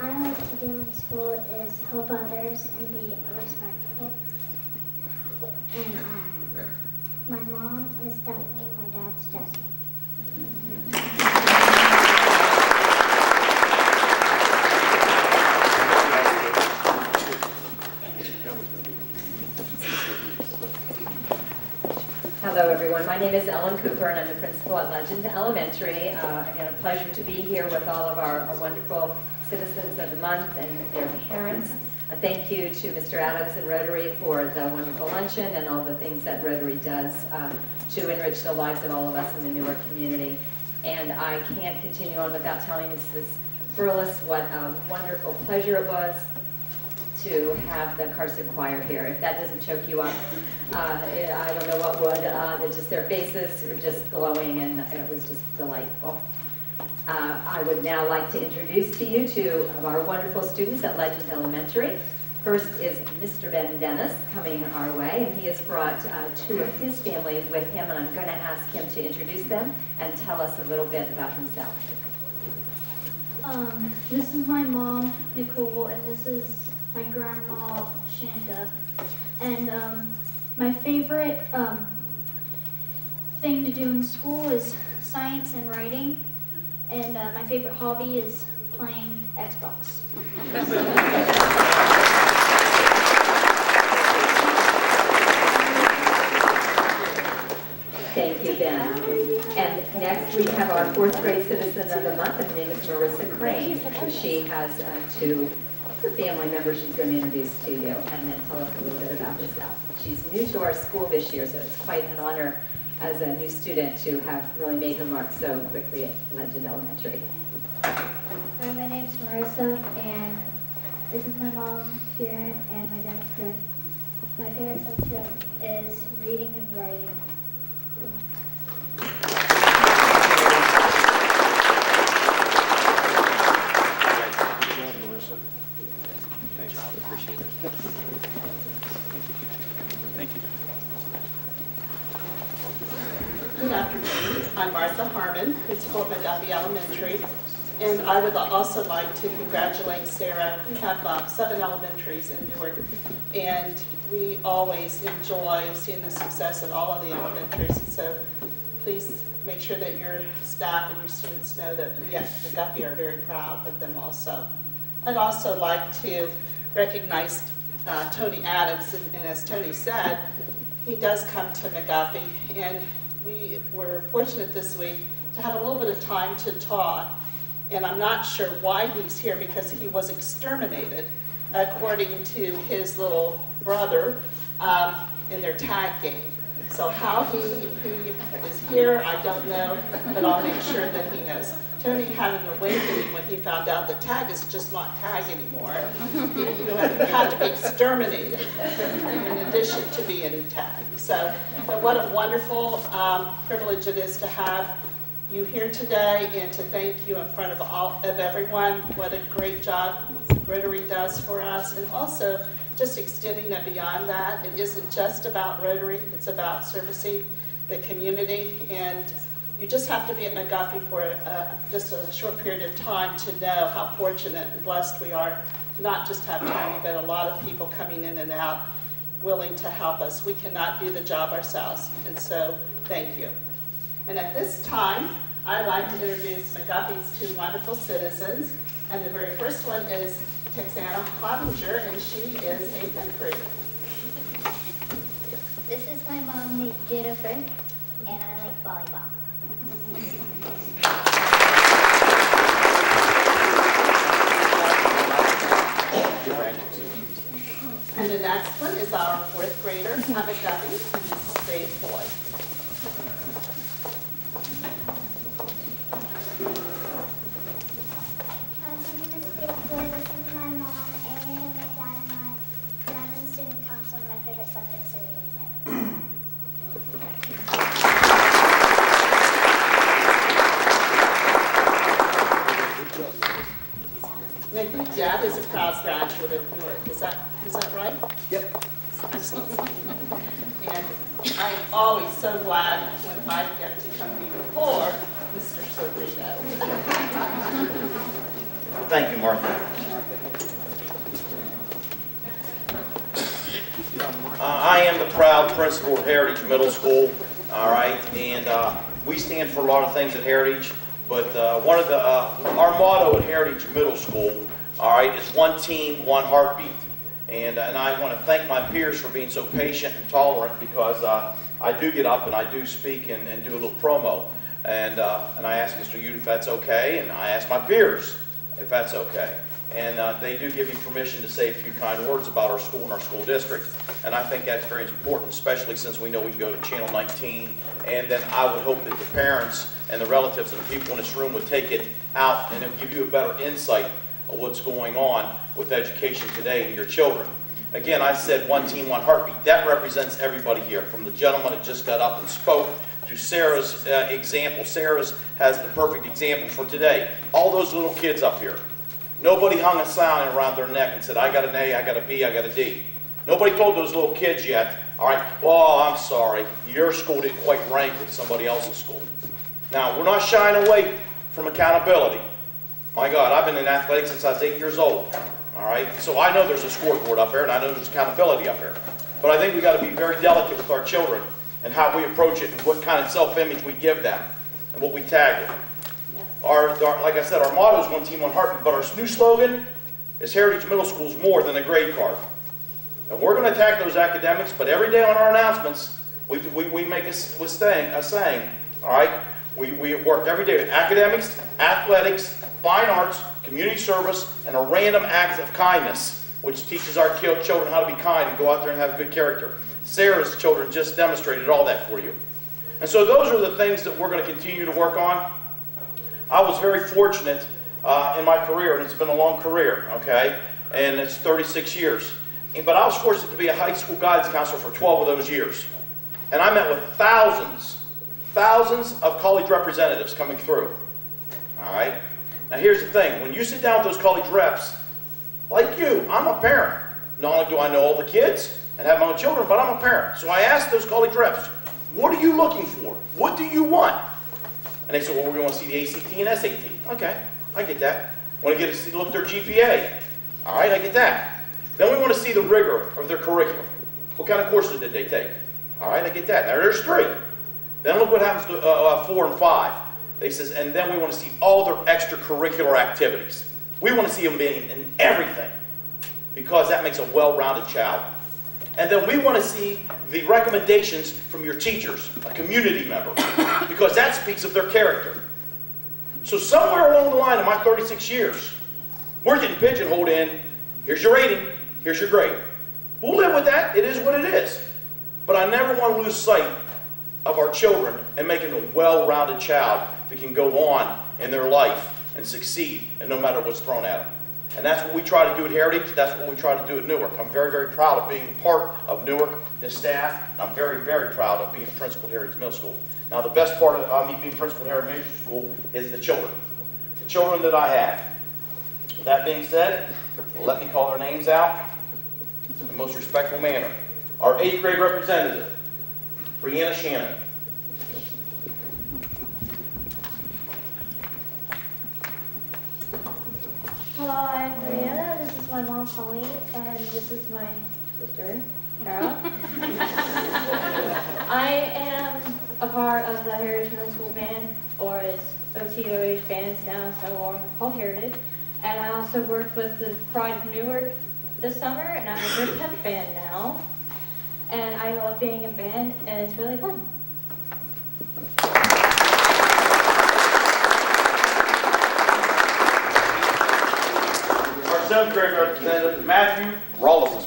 I like to do in school is help others and be respectful. And my mom is Stephanie and my dad's Jesse. Hello, everyone. My name is Ellen Cooper, and I'm the principal at Legend Elementary. Again, a pleasure to be here with all of our wonderful citizens of the month and their parents. Thank you to Mr. Adams and Rotary for the wonderful luncheon and all the things that Rotary does to enrich the lives of all of us in the Newark community. And I can't continue on without telling Mrs. Burles what a wonderful pleasure it was to have the Carson Choir here. If that doesn't choke you up, I don't know what would. Just their faces were just glowing, and it was just delightful. I would now like to introduce to you two of our wonderful students at Legend Elementary. First is Mr. Ben Dennis coming our way, and he has brought two of his family with him, and I'm going to ask him to introduce them and tell us a little bit about himself. This is my mom, Nicole, and this is my grandma, Shanta. And my favorite thing to do in school is science and writing. And my favorite hobby is playing Xbox. Thank you, Ben. And next we have our 4th grade citizen of the month, and her name is Marissa Crane. And she has two family members she's going to introduce to you and then tell us a little bit about herself. She's new to our school this year, so it's quite an honor as a new student to have really made her mark so quickly at Legend Elementary. Hi, my name's Marissa, and this is my mom, Sharon, and my dad, Chris. My favorite subject is reading and writing. Good afternoon. I'm Martha Harmon, principal at McGuffey Elementary, and I would also like to congratulate Sarah. We have 7 elementaries in Newark, and we always enjoy seeing the success of all of the elementaries. So please make sure that your staff and your students know that we at McGuffey are very proud of them also. I'd also like to recognize Tony Adams, and as Tony said, he does come to McGuffey, and we were fortunate this week to have a little bit of time to talk, and I'm not sure why he's here because he was exterminated, according to his little brother, in their tag game. So how he is here, I don't know, but I'll make sure that he knows. Tony had an awakening when he found out that tag is just not tag anymore. You have to be exterminated in addition to being tag. So what a wonderful privilege it is to have you here today and to thank you in front of everyone. What a great job Rotary does for us, and also just extending it beyond that. It isn't just about Rotary, it's about servicing the community, and you just have to be at McGuffey for just a short period of time to know how fortunate and blessed we are to not just have Tony, but a lot of people coming in and out willing to help us. We cannot do the job ourselves, and so thank you. And at this time, I'd like to introduce McGuffey's 2 wonderful citizens, and the very first one is Texana Cloninger, and she is a 5th grader. This is my mom, Jennifer, and I like volleyball. And the next one is our 4th grader at McGuffey, and this is Faith Boyd. My name is Faith Boyd. This is my mom, and my dad, and I'm in student council, and my favorite subjects are reading and writing. And I think Dad is a proud graduate of Newark. Is that right? Yep. Excellent. And I'm always so glad when I get to come before Mr. Cerrito. Thank you, Martha. I am the proud principal of Heritage Middle School, all right, and we stand for a lot of things at Heritage, but one of the, our motto at Heritage Middle School, all right, is 1 team, 1 heartbeat. And I want to thank my peers for being so patient and tolerant, because I do get up and I do speak and do a little promo. And I asked Mr. Ute if that's okay, and I asked my peers if that's okay. And they do give you permission to say a few kind words about our school and our school district. And I think that's very important, especially since we know we can go to Channel 19. And then I would hope that the parents and the relatives and the people in this room would take it out, and it would give you a better insight of what's going on with education today and your children. Again, I said 1 team, 1 heartbeat. That represents everybody here, from the gentleman that just got up and spoke to Sarah's example. Sarah's has the perfect example for today. All those little kids up here. Nobody hung a sign around their neck and said, I got an A, I got a B, I got a D. Nobody told those little kids yet, all right, well, I'm sorry, your school didn't quite rank with somebody else's school. Now, we're not shying away from accountability. My God, I've been in athletics since I was 8 years old, all right? So I know there's a scoreboard up there, and I know there's accountability up there. But I think we've got to be very delicate with our children and how we approach it and what kind of self-image we give them and what we tag them. Like I said, our motto is 1 team, 1 heartbeat, but our new slogan is Heritage Middle School is more than a grade card. And we're going to attack those academics, but every day on our announcements, we make a saying, all right? We work every day with academics, athletics, fine arts, community service, and a random act of kindness, which teaches our children how to be kind and go out there and have good character. Sarah's children just demonstrated all that for you. And so those are the things that we're going to continue to work on. I was very fortunate in my career, and it's been a long career, okay? And it's 36 years. But I was fortunate to be a high school guidance counselor for 12 of those years. And I met with thousands thousands of college representatives coming through. All right? Now here's the thing. When you sit down with those college reps, like you, I'm a parent. Not only do I know all the kids and have my own children, but I'm a parent. So I asked those college reps, what are you looking for? What do you want? And they said, well, we want to see the ACT and SAT. Okay, I get that. Want to get to look at their GPA. All right, I get that. Then we want to see the rigor of their curriculum. What kind of courses did they take? All right, I get that. Now there's 3. Then look what happens to 4 and 5. They says, and then we want to see all their extracurricular activities. We want to see them being in everything, because that makes a well-rounded child. And then we want to see the recommendations from your teachers, a community member, because that speaks of their character. So somewhere along the line in my 36 years, we're getting pigeonholed in, here's your rating, here's your grade. We'll live with that, it is what it is. But I never want to lose sight of our children and making a well-rounded child that can go on in their life and succeed, and no matter what's thrown at them. And that's what we try to do at Heritage. That's what we try to do at Newark. I'm very, very proud of being part of Newark, this staff. And I'm very, very proud of being a principal at Heritage Middle School. Now, the best part of me being principal at Heritage Middle School is the children. The children that I have. With that being said, let me call their names out in the most respectful manner. Our 8th grade representative, Brianna Shannon. Hello, I'm Brianna. This is my mom, Colleen, and this is my sister, Kara. I am a part of the Heritage Middle School Band, or as OTOH bands now, so long called Heritage. And I also worked with the Pride of Newark this summer, and I'm a group pep band now. And I love being in band, and it's really fun. Our 7th grade representative, Matthew Rollison.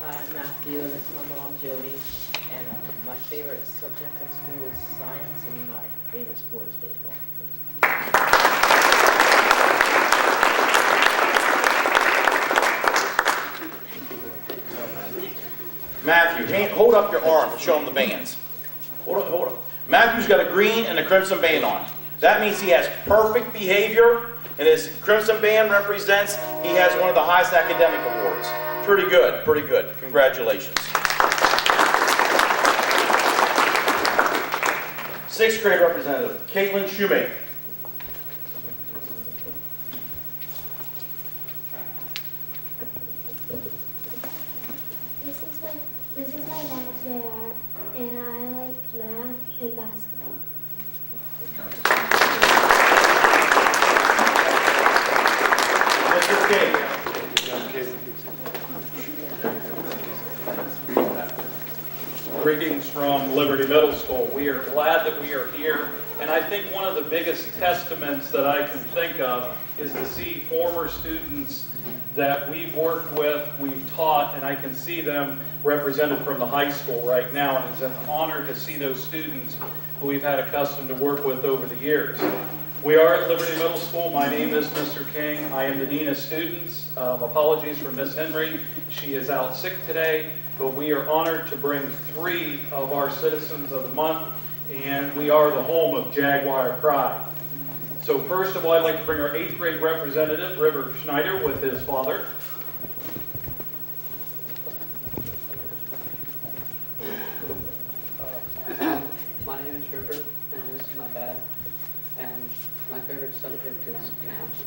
Hi, I'm Matthew, and this is my mom, Jody. And my favorite subject in school is science, and my favorite sport is baseball. Matthew, hold up your arm and show him the bands. Hold up. Matthew's got a green and a crimson band on. That means he has perfect behavior, and his crimson band represents he has one of the highest academic awards. Pretty good, pretty good. Congratulations. 6th grade representative, Caitlin Shoemaker. This is my dad, JR, and I like math and basketball. Mr. King. Greetings from Liberty Middle School. We are glad that we are here, and I think one of the biggest testaments that I can think of is to see former students that we've worked with, we've taught, and I can see them represented from the high school right now, and it's an honor to see those students who we've had accustomed to work with over the years. We are at Liberty Middle School. My name is Mr. King. I am the Dean of Students. Apologies for Miss Henry. She is out sick today, but we are honored to bring 3 of our Citizens of the Month, and we are the home of Jaguar Pride. So first of all, I'd like to bring our 8th grade representative, River Schneider, with his father. My name is River, and this is my dad, and my favorite subject is math.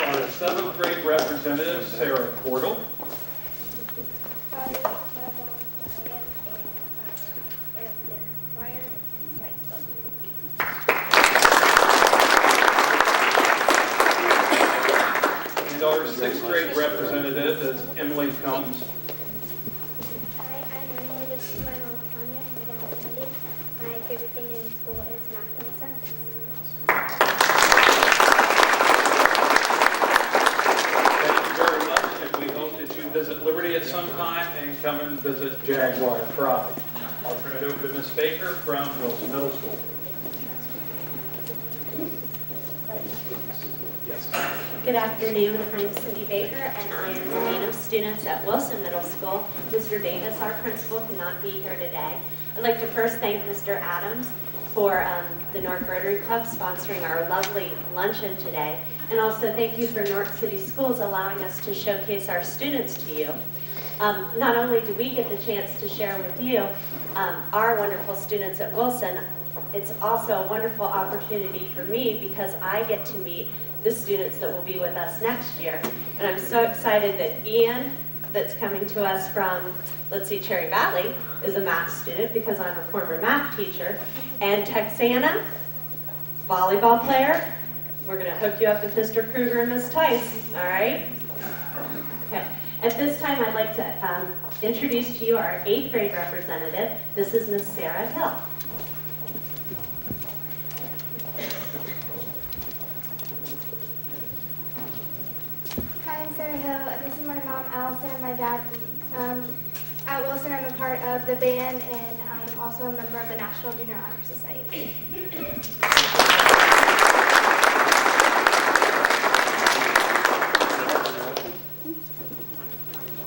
Our 7th grade representative, Sarah Cordell. And our 6th grade representative is Emily Combs. Hi, I'm Emily. This is my mom, Tanya, and my dad, Andy. My favorite thing in school is math and science. Thank you very much, and we hope that you visit Liberty at some time and come and visit Jaguar Pride. I'll turn it over to Ms. Baker from Wilson Middle School. Hi, Good afternoon. I'm Cindy Baker, and I am the Dean of Students at Wilson Middle School. Mr. Davis, our principal, cannot be here today. I'd like to first thank Mr. Adams for the Newark Rotary Club sponsoring our lovely luncheon today. And also thank you for Newark City Schools allowing us to showcase our students to you. Not only do we get the chance to share with you our wonderful students at Wilson, it's also a wonderful opportunity for me because I get to meet the students that will be with us next year. And I'm so excited that Ian, that's coming to us from, let's see, Cherry Valley, is a math student because I'm a former math teacher. And Texana, volleyball player. We're gonna hook you up with Mr. Kruger and Miss Tice, all right? Okay. At this time, I'd like to introduce to you our 8th grade representative. This is Miss Sarah Hill. Hi, I'm Sarah Hill. This is my mom, Allison, and my dad. At Wilson, I'm a part of the band, and I'm also a member of the National Junior Honor Society.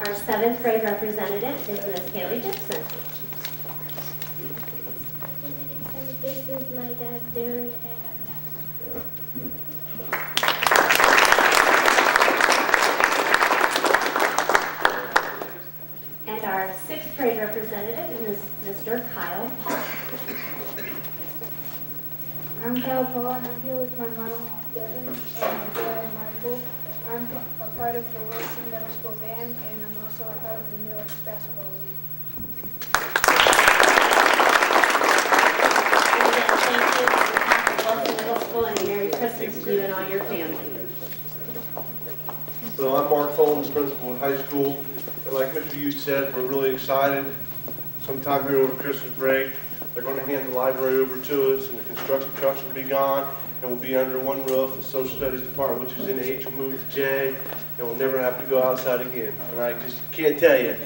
Our 7th grade representative is Miss Haley Gibson. This is my dad, Darren, and I'm an actor. And our 6th grade representative is Mr. Kyle Paul. I'm Kyle Paul, and I'm here with my mom, Devin, and my dad, Michael. I'm a part of the Wilson Middle School band, and I'm also a part of the Newark Basketball League. Thank you on behalf of Wilson Middle School, and Merry Christmas to you and all your family. So I'm Mark Follins, principal at high school. And like Mr. Hughes said, we're really excited. Sometime here over Christmas break, they're going to hand the library over to us, and the construction trucks will be gone, and we'll be under one roof. The social studies department, which is in H, will move to J, and we'll never have to go outside again. And I just can't tell you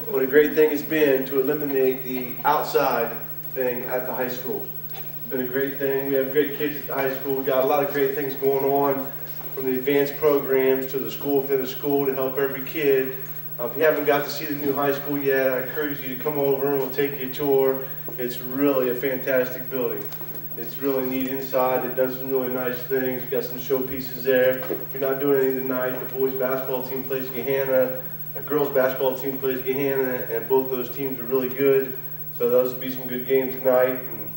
what a great thing it's been to eliminate the outside thing at the high school. It's been a great thing. We have great kids at the high school. We got a lot of great things going on, from the advanced programs to the school within the school to help every kid. If you haven't got to see the new high school yet, I encourage you to come over and we'll take you a tour. It's really a fantastic building. It's really neat inside. It does some really nice things. We've got some showpieces there. If you're not doing anything tonight, the boys basketball team plays Gahanna, the girls basketball team plays Gahanna, and both those teams are really good. So those will be some good games tonight, and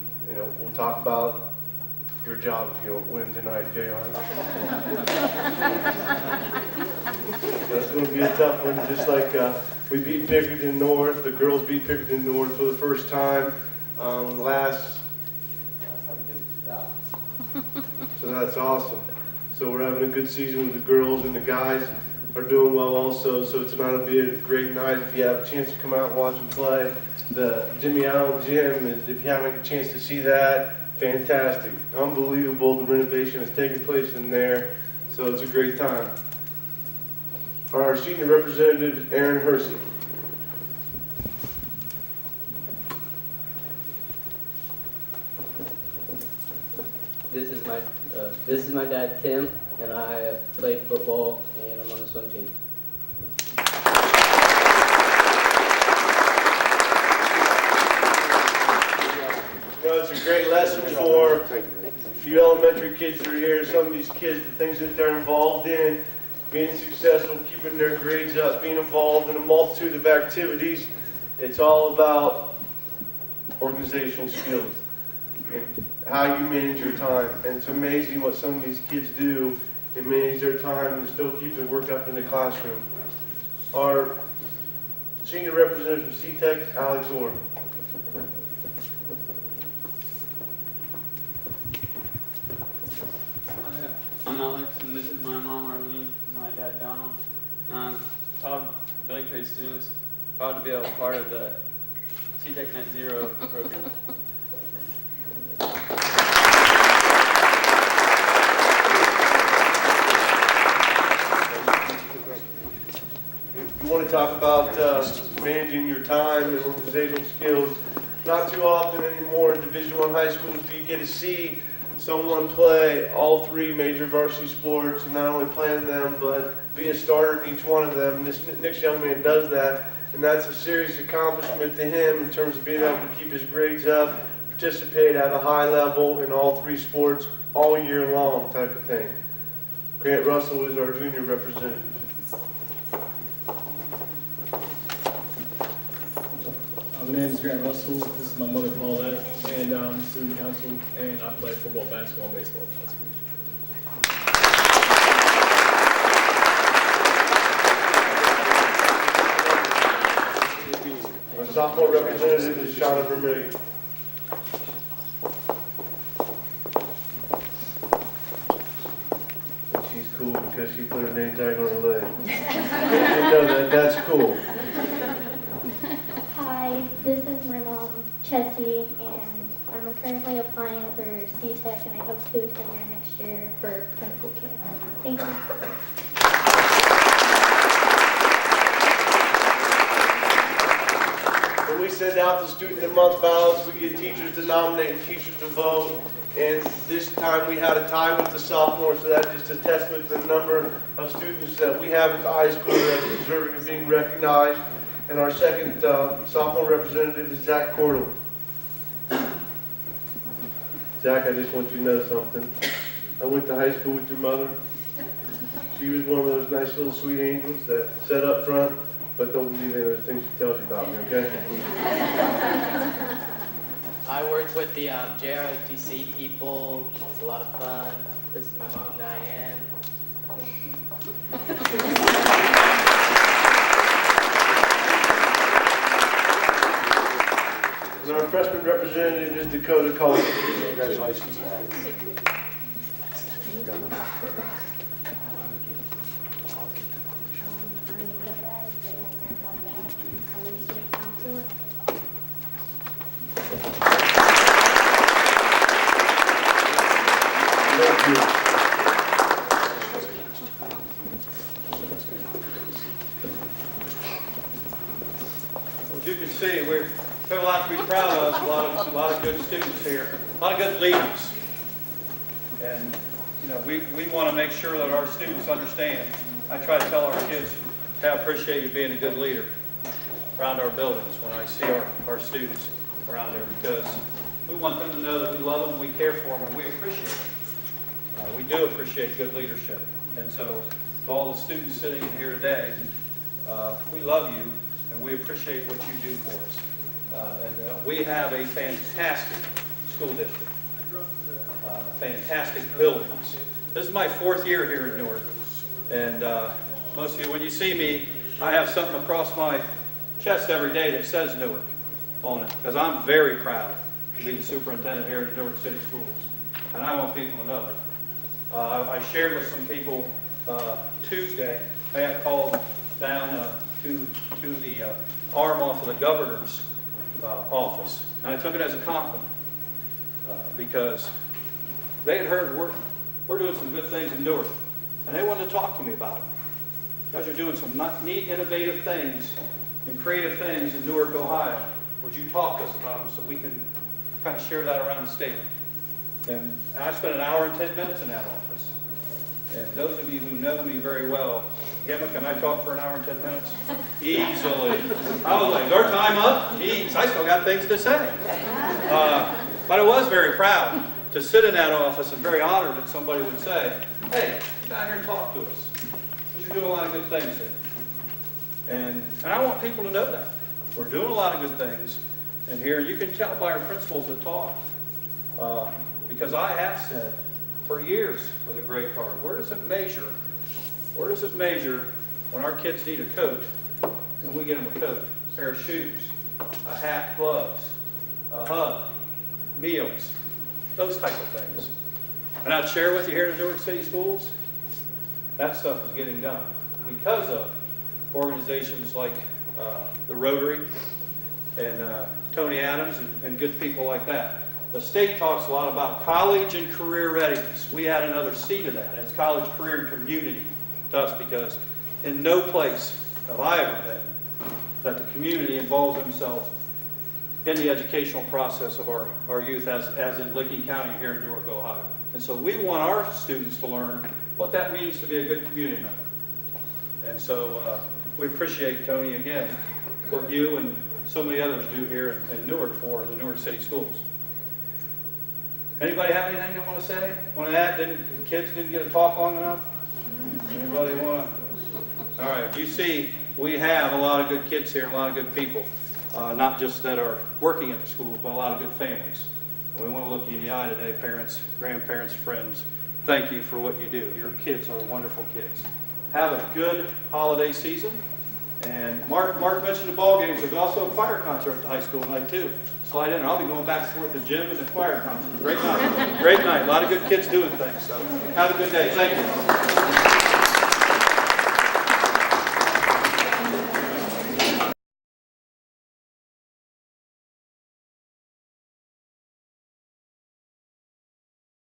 we'll talk about your job if you don't win tonight, Jayhon. That's going to be a tough one, just like we beat Pickerton North. The girls beat Pickerton North for the first time so that's awesome. So we're having a good season with the girls, and the guys are doing well also. So tonight will be a great night if you have a chance to come out and watch them play. The Jimmy Allen Gym, if you haven't had a chance to see that, fantastic. Unbelievable, the renovation has taken place in there. So it's a great time. Our senior representative is Aaron Hersey. This is my dad, Tim, and I played football, and I'm on the swim team. It's a great lesson for you elementary kids that are here. Some of these kids, the things that they're involved in, being successful, keeping their grades up, being involved in a multitude of activities. It's all about organizational skills and how you manage your time. And it's amazing what some of these kids do and manage their time and still keep their work up in the classroom. Our senior representative from C-Tech, Alex Orr. I'm Alex, and this is my mom, Arlene, and my dad, Donald. Proud building trade students, proud to be a part of the C-Tech Net Zero program. You want to talk about managing your time and organizational skills. Not too often anymore in Division I high schools do you get to see someone play all 3 major varsity sports, and not only playing them, but be a starter in each one of them. And this next young man does that, and that's a serious accomplishment to him in terms of being able to keep his grades up, participate at a high level in all 3 sports all year long type of thing. Grant Russell is our junior representative. My name is Grant Russell. This is my mother, Paulette, and I'm student council, and I play football, basketball, and baseball at high school. Our sophomore representative is Shauna Vermillion. And she's cool because she put her name tag on her leg. You know that's cool. Hi, this is my mom, Chessie, and I'm currently applying for C-Tech, and I hope to attend there next year for clinical care. Thank you. When we send out the Student of the Month ballots, we get teachers to nominate and teachers to vote. And this time we had a tie with the sophomores, so that's just a testament to the number of students that we have at the high school that are deserving of being recognized. And our second sophomore representative is Zach Cordell. Zach, I just want you to know something. I went to high school with your mother. She was one of those nice little sweet angels that sat up front, but don't believe any of the things she tells you about me, okay? I work with the JROTC people. It's a lot of fun. This is my mom, Diane. And our freshman representative is Dakota Cole. Congratulations. Thank you. As you can see, we have a lot to be proud of, a lot of good students here, a lot of good leaders. And, you know, we want to make sure that our students understand. I try to tell our kids, I appreciate you being a good leader around our buildings when I see our students around there, because we want them to know that we love them, we care for them, and we appreciate them. We do appreciate good leadership. And so, to all the students sitting in here today, we love you, and we appreciate what you do for us. And we have a fantastic school district, fantastic buildings. This is my 4th year here in Newark, and most of you, when you see me, I have something across my chest every day that says Newark on it, because I'm very proud to be the superintendent here at Newark City Schools, and I want people to know it. I shared with some people Tuesday. I got called down to the arm off of the governor's office, and I took it as a compliment because they had heard we're doing some good things in Newark, and they wanted to talk to me about it. You guys are doing some neat, innovative things and creative things in Newark, Ohio. Would you talk to us about them so we can kind of share that around the state? And I spent an hour and 10 minutes in that office. And those of you who know me very well, Gemma, can I talk for an hour and 10 minutes? Easily. I was like, is our time up? Jeez, I still got things to say. But I was very proud to sit in that office and very honored that somebody would say, hey, come down here and talk to us. You're doing a lot of good things here. And I want people to know that. We're doing a lot of good things in here. You can tell by our principals that talk. Because I have said for years with a grade card, where does it measure? Where does it measure when our kids need a coat and we get them a coat, a pair of shoes, a hat, gloves, a hug, meals, those type of things. And I'd share with you here in the Newark City Schools, that stuff is getting done because of organizations like the Rotary and Tony Adams and good people like that. The state talks a lot about college and career readiness. We add another C to that. It's college, career, and community to us, because in no place have I ever been that the community involves themselves in the educational process of our youth as in Licking County here in Newark, Ohio. And so we want our students to learn what that means to be a good community member. And so we appreciate, Tony, again, what you and so many others do here in Newark for the Newark City Schools. Anybody have anything they want to say? Want to add? The kids didn't get to talk long enough? Anybody want to? All right, you see, we have a lot of good kids here, a lot of good people, not just that are working at the schools, but a lot of good families. And we want to look you in the eye today, parents, grandparents, friends. Thank you for what you do. Your kids are wonderful kids. Have a good holiday season. And Mark mentioned the ball games. There's also a choir concert at the high school tonight too. Slide in. I'll be going back and forth to the gym and the choir concert. Great night. Great night. A lot of good kids doing things. So have a good day. Thank you.